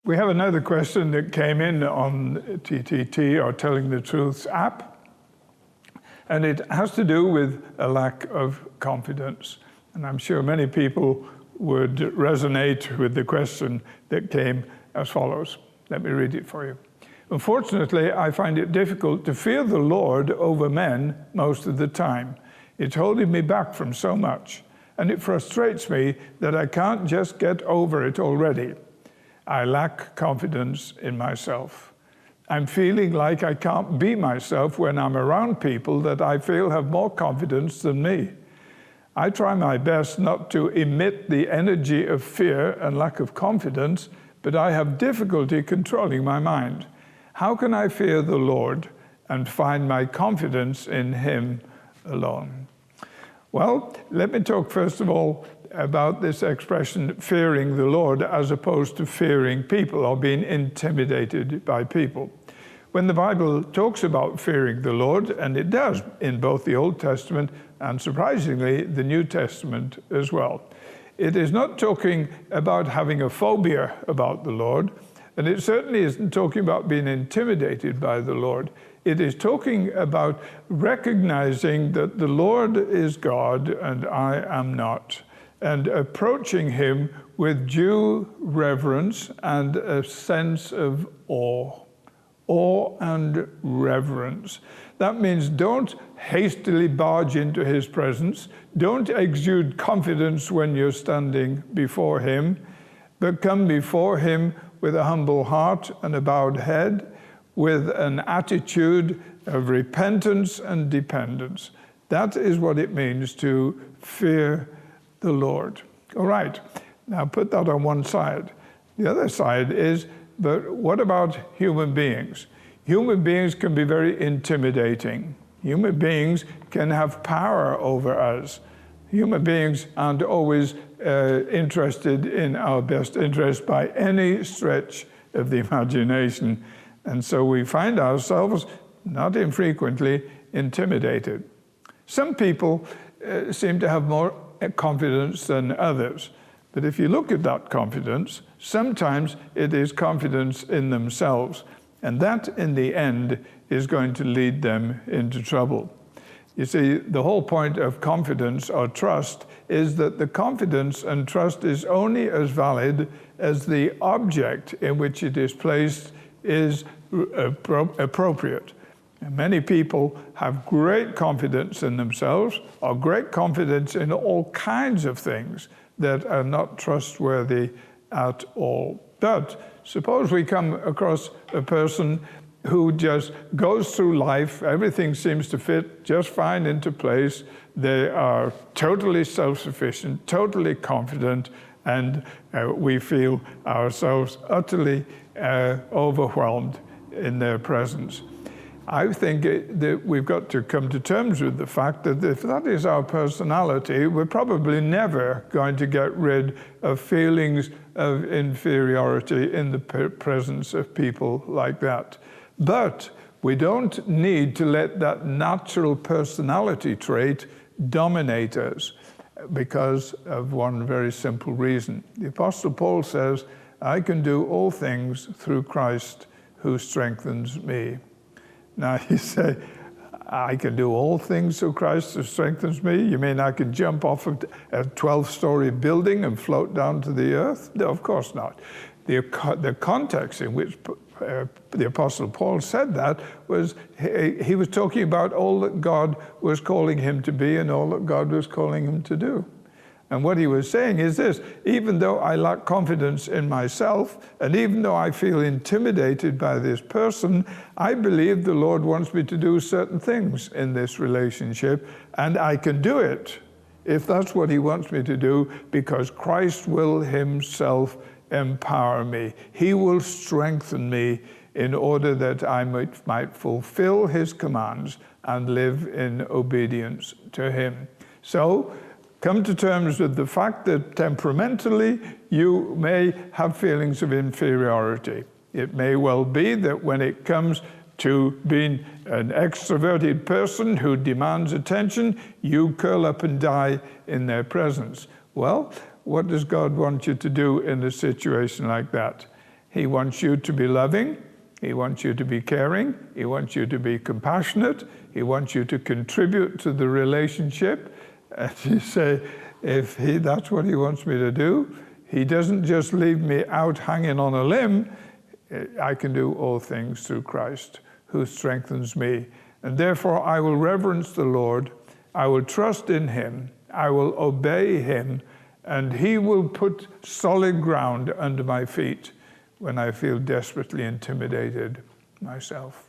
We have another question that came in on TTT, or Telling the Truth's app, and it has to do with a lack of confidence. And I'm sure many people would resonate with the question that came as follows. Let me read it for you. Unfortunately, I find it difficult to fear the Lord over men most of the time. It's holding me back from so much, and it frustrates me that I can't just get over it already. I lack confidence in myself. I'm feeling like I can't be myself when I'm around people that I feel have more confidence than me. I try my best not to emit the energy of fear and lack of confidence, but I have difficulty controlling my mind. How can I fear the Lord and find my confidence in Him alone? Well, let me talk first of all about this expression, fearing the Lord, as opposed to fearing people or being intimidated by people. When the Bible talks about fearing the Lord, and it does in both the Old Testament and surprisingly the New Testament as well, it is not talking about having a phobia about the Lord, and it certainly isn't talking about being intimidated by the Lord. It is talking about recognizing that the Lord is God and I am not, and approaching Him with due reverence and a sense of awe. Awe and reverence. That means don't hastily barge into His presence. Don't exude confidence when you're standing before Him, but come before Him with a humble heart and a bowed head, with an attitude of repentance and dependence. That is what it means to fear the Lord. All right, now put that on one side. The other side is, but what about human beings? Human beings can be very intimidating. Human beings can have power over us. Human beings aren't always interested in our best interest by any stretch of the imagination. And so we find ourselves, not infrequently, intimidated. Some people seem to have more confidence than others. But if you look at that confidence, sometimes it is confidence in themselves. And that, in the end, is going to lead them into trouble. You see, the whole point of confidence or trust is that the confidence and trust is only as valid as the object in which it is placed is appropriate. And many people have great confidence in themselves or great confidence in all kinds of things that are not trustworthy at all. But suppose we come across a person who just goes through life, everything seems to fit just fine into place, they are totally self-sufficient, totally confident, and we feel ourselves utterly overwhelmed in their presence. I think that we've got to come to terms with the fact that if that is our personality, we're probably never going to get rid of feelings of inferiority in the presence of people like that. But we don't need to let that natural personality trait dominate us because of one very simple reason. The Apostle Paul says, I can do all things through Christ who strengthens me. Now you say, I can do all things through Christ who strengthens me? You mean I can jump off of a 12-story building and float down to the earth? No, of course not. The context in which the Apostle Paul said that was he was talking about all that God was calling him to be and all that God was calling him to do. And what he was saying is this: even though I lack confidence in myself, and even though I feel intimidated by this person, I believe the Lord wants me to do certain things in this relationship, and I can do it if that's what he wants me to do, because Christ will himself empower me. He will strengthen me in order that I might fulfill his commands and live in obedience to him. So, come to terms with the fact that temperamentally you may have feelings of inferiority. It may well be that when it comes to being an extroverted person who demands attention, you curl up and die in their presence. Well, what does God want you to do in a situation like that? He wants you to be loving. He wants you to be caring. He wants you to be compassionate. He wants you to contribute to the relationship. And you say, if that's what he wants me to do, he doesn't just leave me out hanging on a limb. I can do all things through Christ who strengthens me. And therefore I will reverence the Lord. I will trust in him. I will obey him. And he will put solid ground under my feet when I feel desperately intimidated myself.